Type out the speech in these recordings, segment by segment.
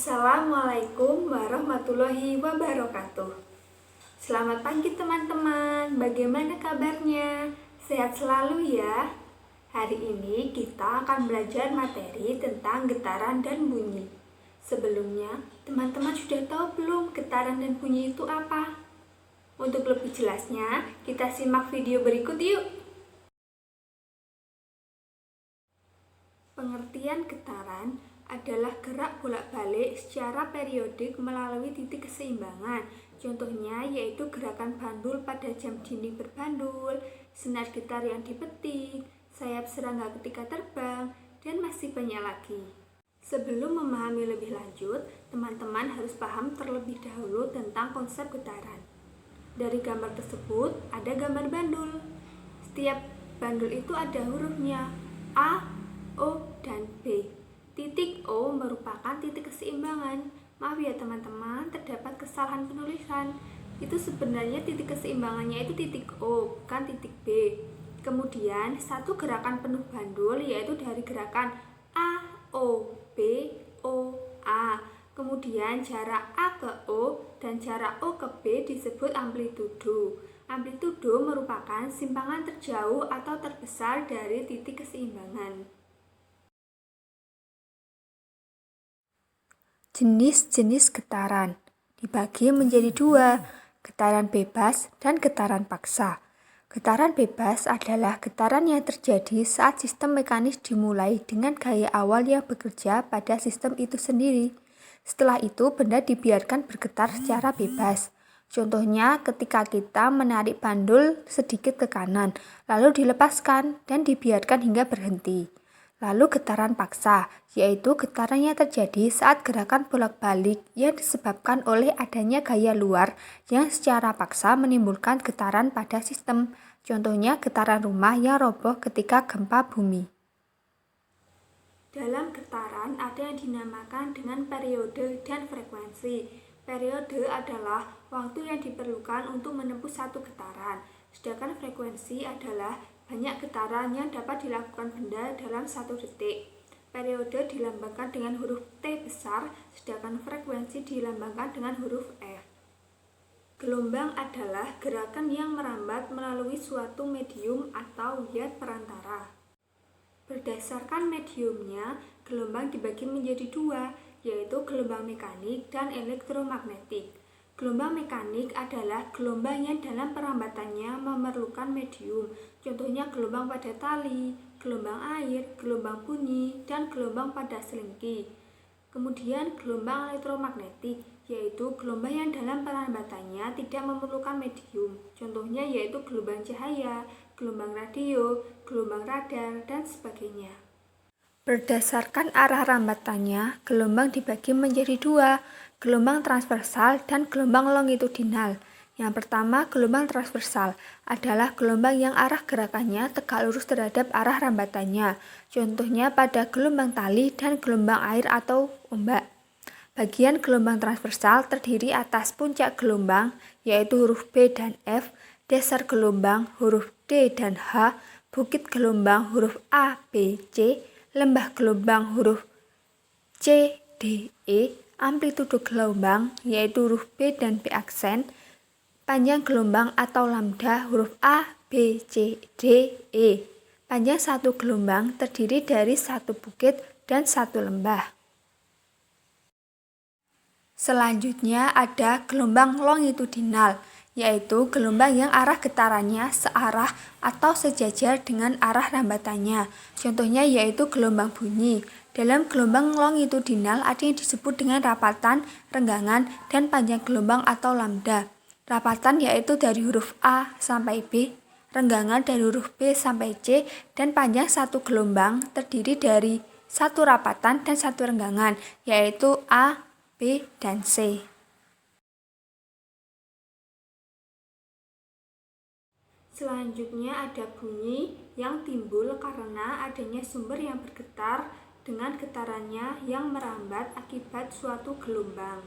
Assalamualaikum warahmatullahi wabarakatuh. Selamat pagi teman-teman, bagaimana kabarnya? Sehat selalu ya. Hari ini kita akan belajar materi tentang getaran dan bunyi. Sebelumnya, teman-teman sudah tahu belum getaran dan bunyi itu apa? Untuk lebih jelasnya, kita simak video berikut yuk. Pengertian getaran adalah gerak bolak-balik secara periodik melalui titik keseimbangan. Contohnya yaitu gerakan bandul pada jam dinding berbandul, senar gitar yang dipetik, sayap serangga ketika terbang, dan masih banyak lagi. Sebelum memahami lebih lanjut, teman-teman harus paham terlebih dahulu tentang konsep getaran. Dari gambar tersebut ada gambar bandul. Setiap bandul itu ada hurufnya A, O, dan B. Titik O merupakan titik keseimbangan. Maaf ya teman-teman, terdapat kesalahan penulisan. Itu sebenarnya titik keseimbangannya itu titik O, bukan titik B. Kemudian satu gerakan penuh bandul yaitu dari gerakan A, O, B, O, A. Kemudian jarak A ke O dan jarak O ke B disebut amplitudo. Amplitudo merupakan simpangan terjauh atau terbesar dari titik keseimbangan. Jenis-jenis getaran dibagi menjadi dua, getaran bebas dan getaran paksa. Getaran bebas adalah getaran yang terjadi saat sistem mekanis dimulai dengan gaya awal yang bekerja pada sistem itu sendiri. Setelah itu, benda dibiarkan bergetar secara bebas. Contohnya ketika kita menarik bandul sedikit ke kanan, lalu dilepaskan dan dibiarkan hingga berhenti. Lalu getaran paksa, yaitu getaran yang terjadi saat gerakan bolak-balik yang disebabkan oleh adanya gaya luar yang secara paksa menimbulkan getaran pada sistem. Contohnya getaran rumah yang roboh ketika gempa bumi. Dalam getaran ada yang dinamakan dengan periode dan frekuensi. Periode adalah waktu yang diperlukan untuk menempuh satu getaran, sedangkan frekuensi adalah banyak getaran yang dapat dilakukan benda dalam satu detik. Periode dilambangkan dengan huruf T besar, sedangkan frekuensi dilambangkan dengan huruf F. Gelombang adalah gerakan yang merambat melalui suatu medium atau zat perantara. Berdasarkan mediumnya, gelombang dibagi menjadi dua, yaitu gelombang mekanik dan elektromagnetik. Gelombang mekanik adalah gelombang yang dalam perambatannya memerlukan medium, contohnya gelombang pada tali, gelombang air, gelombang bunyi, dan gelombang pada selingki. Kemudian gelombang elektromagnetik, yaitu gelombang yang dalam perambatannya tidak memerlukan medium, contohnya yaitu gelombang cahaya, gelombang radio, gelombang radar, dan sebagainya. Berdasarkan arah rambatannya, gelombang dibagi menjadi dua, gelombang transversal dan gelombang longitudinal. Yang pertama, gelombang transversal adalah gelombang yang arah gerakannya tegak lurus terhadap arah rambatannya. Contohnya pada gelombang tali dan gelombang air atau ombak. Bagian gelombang transversal terdiri atas puncak gelombang, yaitu huruf B dan F, dasar gelombang huruf D dan H, bukit gelombang huruf A, B, C, lembah gelombang huruf C, D, E, amplitudo gelombang yaitu huruf B dan B aksen, panjang gelombang atau lambda huruf A, B, C, D, E. Panjang satu gelombang terdiri dari satu bukit dan satu lembah. Selanjutnya ada gelombang longitudinal, yaitu gelombang yang arah getarannya searah atau sejajar dengan arah rambatannya. Contohnya yaitu gelombang bunyi. Dalam gelombang longitudinal ada yang disebut dengan rapatan, renggangan, dan panjang gelombang atau lambda. Rapatan yaitu dari huruf A sampai B, renggangan dari huruf B sampai C, dan panjang satu gelombang terdiri dari satu rapatan dan satu renggangan, yaitu A, B, dan C. Selanjutnya ada bunyi yang timbul karena adanya sumber yang bergetar dengan getarannya yang merambat akibat suatu gelombang.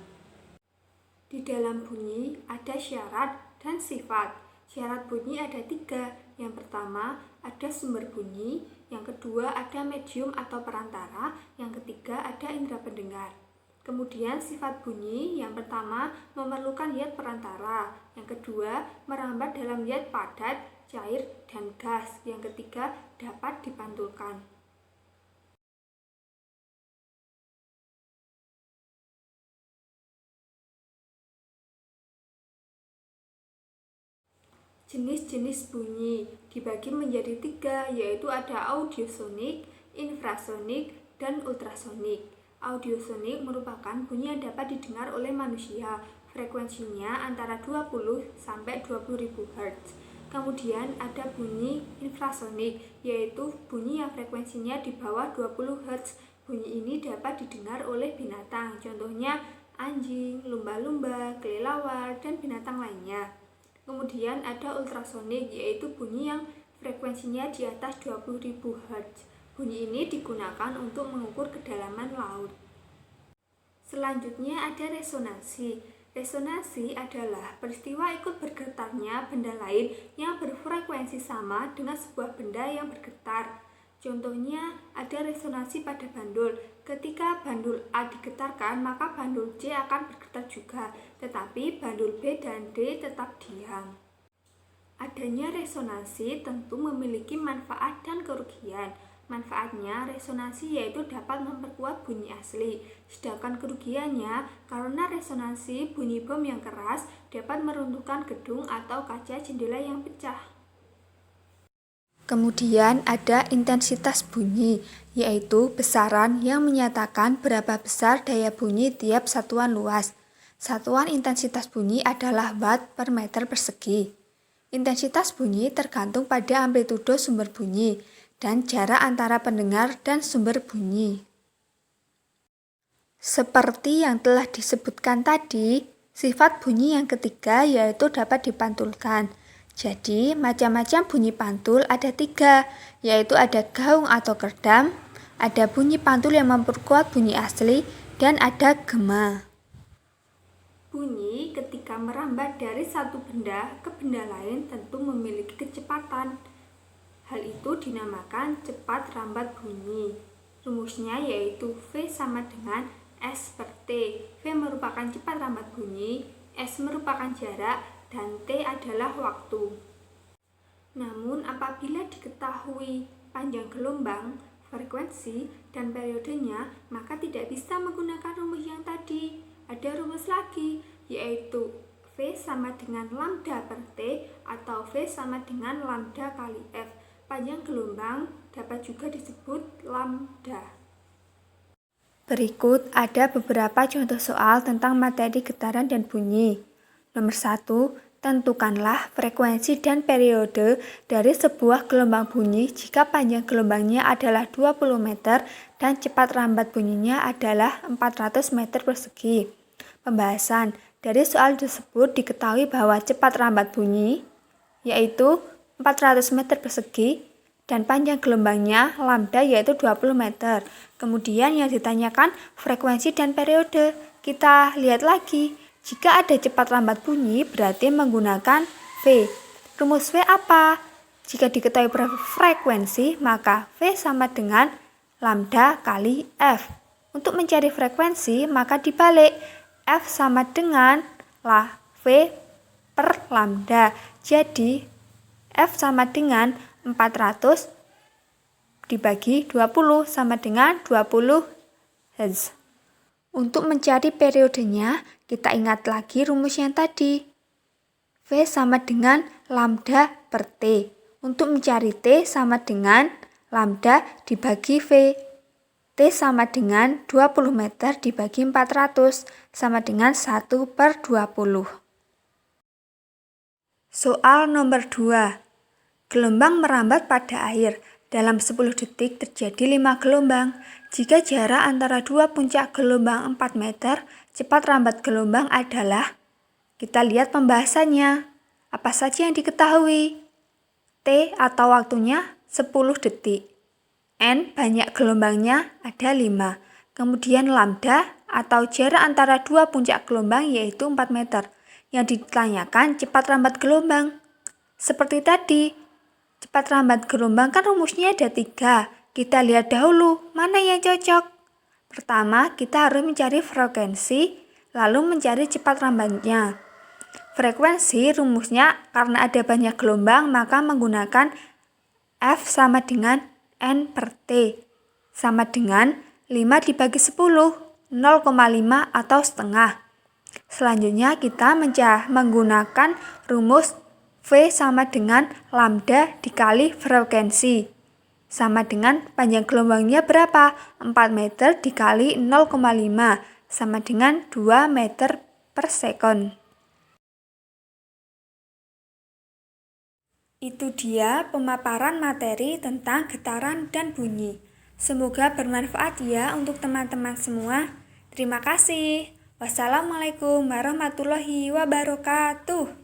Di dalam bunyi ada syarat dan sifat. Syarat bunyi ada tiga. Yang pertama ada sumber bunyi, yang kedua ada medium atau perantara, yang ketiga ada indera pendengar. Kemudian sifat bunyi yang pertama memerlukan zat perantara, yang kedua merambat dalam zat padat, cair, dan gas, yang ketiga dapat dipantulkan. Jenis-jenis bunyi dibagi menjadi 3, yaitu ada audiosonik, infrasonik, dan ultrasonik. Audiosonik merupakan bunyi yang dapat didengar oleh manusia, frekuensinya antara 20 sampai 20.000 Hz. Kemudian ada bunyi infrasonik, yaitu bunyi yang frekuensinya di bawah 20 Hz. Bunyi ini dapat didengar oleh binatang, contohnya anjing, lumba-lumba, kelelawar, dan binatang lainnya. Kemudian ada ultrasonik, yaitu bunyi yang frekuensinya di atas 20.000 Hz. Bunyi ini digunakan untuk mengukur kedalaman laut. Selanjutnya ada resonansi. Resonansi adalah peristiwa ikut bergetarnya benda lain yang berfrekuensi sama dengan sebuah benda yang bergetar. Contohnya ada resonansi pada bandul. Ketika bandul A digetarkan, maka bandul C akan bergetar juga, tetapi bandul B dan D tetap diam. Adanya resonansi tentu memiliki manfaat dan kerugian. Manfaatnya, resonansi yaitu dapat memperkuat bunyi asli, sedangkan kerugiannya karena resonansi bunyi bom yang keras dapat meruntuhkan gedung atau kaca jendela yang pecah. Kemudian ada intensitas bunyi, yaitu besaran yang menyatakan berapa besar daya bunyi tiap satuan luas. Satuan intensitas bunyi adalah watt per meter persegi. Intensitas bunyi tergantung pada amplitudo sumber bunyi dan jarak antara pendengar dan sumber bunyi. Seperti yang telah disebutkan tadi, sifat bunyi yang ketiga yaitu dapat dipantulkan. Jadi, macam-macam bunyi pantul ada 3, yaitu ada gaung atau kerdam, ada bunyi pantul yang memperkuat bunyi asli, dan ada gema. Bunyi ketika merambat dari satu benda ke benda lain tentu memiliki kecepatan. Hal itu dinamakan cepat rambat bunyi. Rumusnya yaitu V sama dengan S per T. V merupakan cepat rambat bunyi, S merupakan jarak, dan T adalah waktu. Namun apabila diketahui panjang gelombang, frekuensi, dan periodenya, maka tidak bisa menggunakan rumus yang tadi. Ada rumus lagi, yaitu V sama dengan lambda per T atau V sama dengan lambda kali F. Panjang gelombang dapat juga disebut lambda. Berikut ada beberapa contoh soal tentang materi getaran dan bunyi. Nomor 1, tentukanlah frekuensi dan periode dari sebuah gelombang bunyi jika panjang gelombangnya adalah 20 meter dan cepat rambat bunyinya adalah 400 meter persegi. Pembahasan dari soal tersebut diketahui bahwa cepat rambat bunyi yaitu 400 meter persegi dan panjang gelombangnya lambda yaitu 20 meter. Kemudian yang ditanyakan frekuensi dan periode. Kita lihat lagi. Jika ada cepat rambat bunyi, berarti menggunakan V. Rumus V apa? Jika diketahui frekuensi, maka V sama dengan lambda kali F. Untuk mencari frekuensi, maka dibalik. F sama dengan V per lambda. Jadi, F sama dengan 400 dibagi 20 sama dengan 20 Hz. Untuk mencari periodenya, kita ingat lagi rumus yang tadi. V sama dengan lambda per T. Untuk mencari T sama dengan lambda dibagi V. T sama dengan 20 meter dibagi 400 sama dengan 1 per 20. Soal nomor 2. Gelombang merambat pada air. Dalam 10 detik terjadi 5 gelombang. Jika jarak antara dua puncak gelombang 4 meter, cepat rambat gelombang adalah, kita lihat pembahasannya. Apa saja yang diketahui? T atau waktunya 10 detik. N banyak gelombangnya ada 5. Kemudian lambda atau jarak antara dua puncak gelombang yaitu 4 meter. Yang ditanyakan cepat rambat gelombang. Seperti tadi, cepat rambat gelombang kan rumusnya ada 3. Kita lihat dahulu mana yang cocok. Pertama, kita harus mencari frekuensi, lalu mencari cepat lambatnya. Frekuensi rumusnya karena ada banyak gelombang, maka menggunakan F sama dengan N per T, sama dengan 5 dibagi 10, 0,5 atau setengah. Selanjutnya kita menggunakan rumus V sama dengan lambda dikali frekuensi. Sama dengan panjang gelombangnya berapa? 4 meter dikali 0,5 sama dengan 2 meter per sekon. Itu dia pemaparan materi tentang getaran dan bunyi. Semoga bermanfaat ya untuk teman-teman semua. Terima kasih. Wassalamualaikum warahmatullahi wabarakatuh.